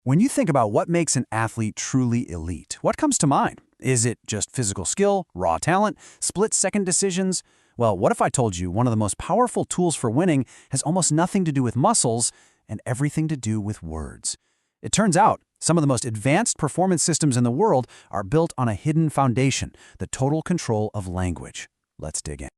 When you think about what makes an athlete truly elite, what comes to mind? Is it just physical skill, raw talent, split-second decisions? Well, what if I told you one of the most powerful tools for winning has almost nothing to do with muscles and everything to do with words? It turns out some of the most advanced performance systems in the world are built on a hidden foundation, the total control of language. Let's dig in.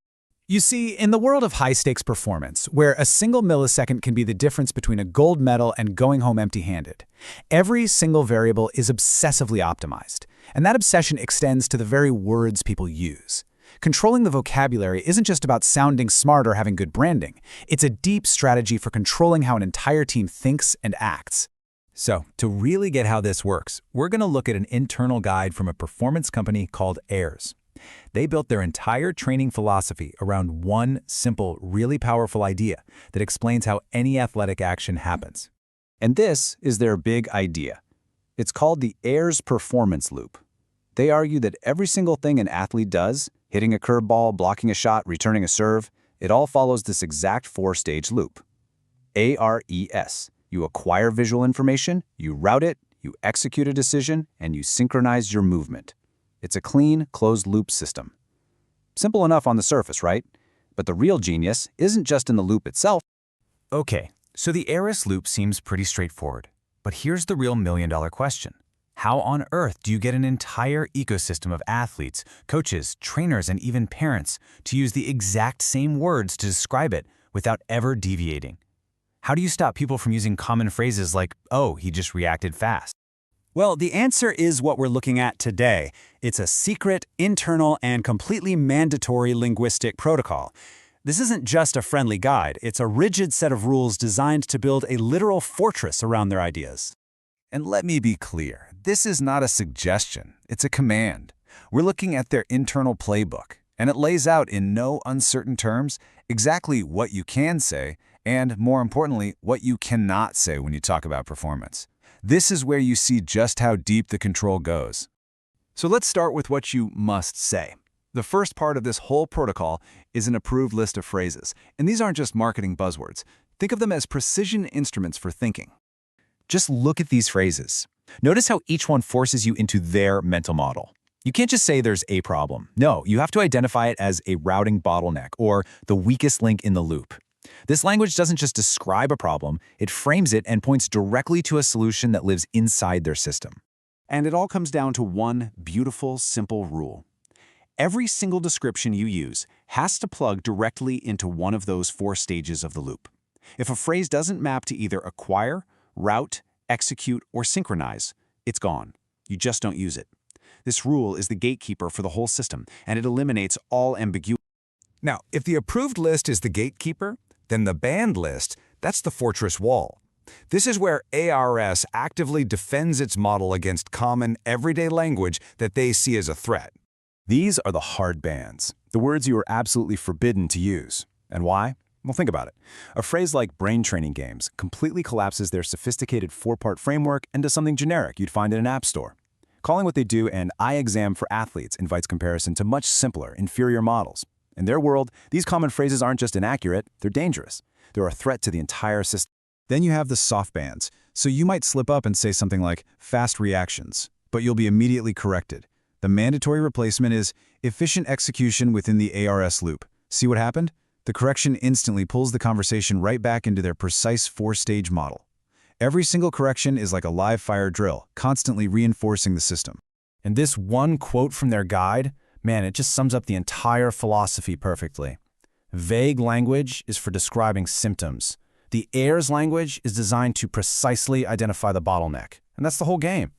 You see, in the world of high-stakes performance, where a single millisecond can be the difference between a gold medal and going home empty-handed, every single variable is obsessively optimized, and that obsession extends to the very words people use. Controlling the vocabulary isn't just about sounding smart or having good branding. It's a deep strategy for controlling how an entire team thinks and acts. So, to really get how this works, we're going to look at an internal guide from a performance company called AIRS. They built their entire training philosophy around one simple, really powerful idea that explains how any athletic action happens. And this is their big idea. It's called the AIRS performance loop. They argue that every single thing an athlete does, hitting a curveball, blocking a shot, returning a serve, it all follows this exact four-stage loop. ARES. You acquire visual information, you route it, you execute a decision, and you synchronize your movement. It's a clean, closed-loop system. Simple enough on the surface, right? But the real genius isn't just in the loop itself. Okay, so the AIRS loop seems pretty straightforward. But here's the real million-dollar question. How on earth do you get an entire ecosystem of athletes, coaches, trainers, and even parents to use the exact same words to describe it without ever deviating? How do you stop people from using common phrases like, "Oh, he just reacted fast"? Well, the answer is what we're looking at today. It's a secret, internal, and completely mandatory linguistic protocol. This isn't just a friendly guide. It's a rigid set of rules designed to build a literal fortress around their ideas. And let me be clear, this is not a suggestion, it's a command. We're looking at their internal playbook, and it lays out in no uncertain terms exactly what you can say and, more importantly, what you cannot say when you talk about performance. This is where you see just how deep the control goes. So let's start with what you must say. The first part of this whole protocol is an approved list of phrases, and these aren't just marketing buzzwords. Think of them as precision instruments for thinking. Just look at these phrases. Notice how each one forces you into their mental model. You can't just say there's a problem. No, you have to identify it as a routing bottleneck or the weakest link in the loop. This language doesn't just describe a problem, it frames it and points directly to a solution that lives inside their system. And it all comes down to one beautiful, simple rule. Every single description you use has to plug directly into one of those four stages of the loop. If a phrase doesn't map to either acquire, route, execute, or synchronize, it's gone. You just don't use it. This rule is the gatekeeper for the whole system, and it eliminates all ambiguity. Now, if the approved list is the gatekeeper, then the banned list, that's the fortress wall. This is where ARS actively defends its model against common, everyday language that they see as a threat. These are the hard bans, the words you are absolutely forbidden to use. And why? Well, think about it. A phrase like brain training games completely collapses their sophisticated four-part framework into something generic you'd find in an app store. Calling what they do an eye exam for athletes invites comparison to much simpler, inferior models. In their world, these common phrases aren't just inaccurate, they're dangerous. They're a threat to the entire system. Then you have the soft bans. So you might slip up and say something like fast reactions, but you'll be immediately corrected. The mandatory replacement is efficient execution within the ARS loop. See what happened? The correction instantly pulls the conversation right back into their precise four-stage model. Every single correction is like a live fire drill, constantly reinforcing the system. And this one quote from their guide, man, it just sums up the entire philosophy perfectly. Vague language is for describing symptoms. The AIRS language is designed to precisely identify the bottleneck. And that's the whole game.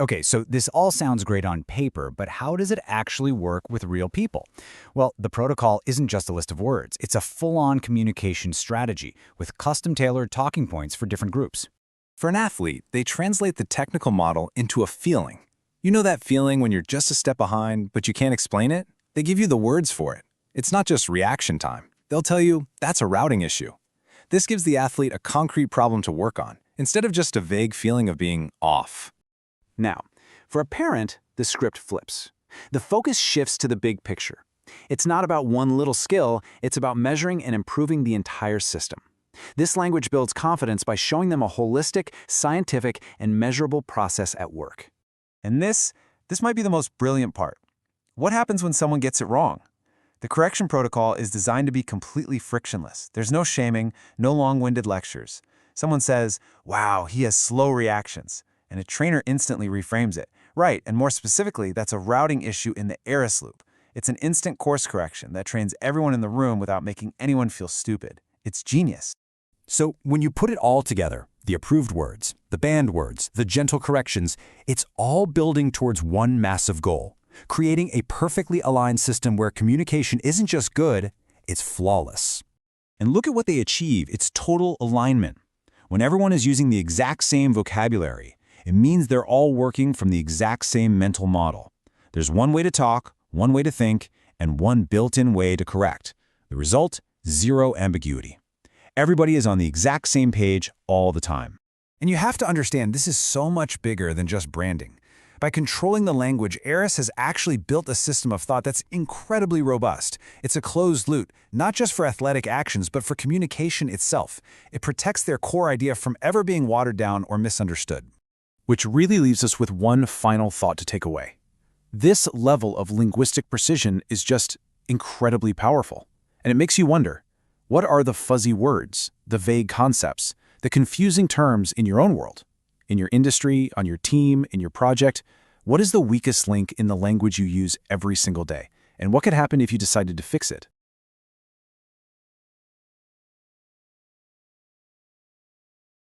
Okay, so this all sounds great on paper, but how does it actually work with real people? Well, the protocol isn't just a list of words. It's a full-on communication strategy with custom-tailored talking points for different groups. For an athlete, they translate the technical model into a feeling. You know that feeling when you're just a step behind, but you can't explain it? They give you the words for it. It's not just reaction time. They'll tell you that's a routing issue. This gives the athlete a concrete problem to work on, instead of just a vague feeling of being off. Now, for a parent, the script flips. The focus shifts to the big picture. It's not about one little skill, it's about measuring and improving the entire system. This language builds confidence by showing them a holistic, scientific, and measurable process at work. And this might be the most brilliant part. What happens when someone gets it wrong? The correction protocol is designed to be completely frictionless. There's no shaming, no long-winded lectures. Someone says, "Wow, he has slow reactions," and a trainer instantly reframes it. Right, and more specifically, that's a routing issue in the ARIS loop. It's an instant course correction that trains everyone in the room without making anyone feel stupid. It's genius. So when you put it all together, the approved words, the banned words, the gentle corrections, it's all building towards one massive goal: creating a perfectly aligned system where communication isn't just good, it's flawless. And look at what they achieve, it's total alignment. When everyone is using the exact same vocabulary, it means they're all working from the exact same mental model. There's one way to talk, one way to think, and one built-in way to correct. The result? Zero ambiguity. Everybody is on the exact same page all the time. And you have to understand, this is so much bigger than just branding. By controlling the language, ARIS has actually built a system of thought that's incredibly robust. It's a closed loop, not just for athletic actions, but for communication itself. It protects their core idea from ever being watered down or misunderstood. Which really leaves us with one final thought to take away. This level of linguistic precision is just incredibly powerful. And it makes you wonder, what are the fuzzy words, the vague concepts, the confusing terms in your own world? In your industry, on your team, in your project? What is the weakest link in the language you use every single day? And what could happen if you decided to fix it?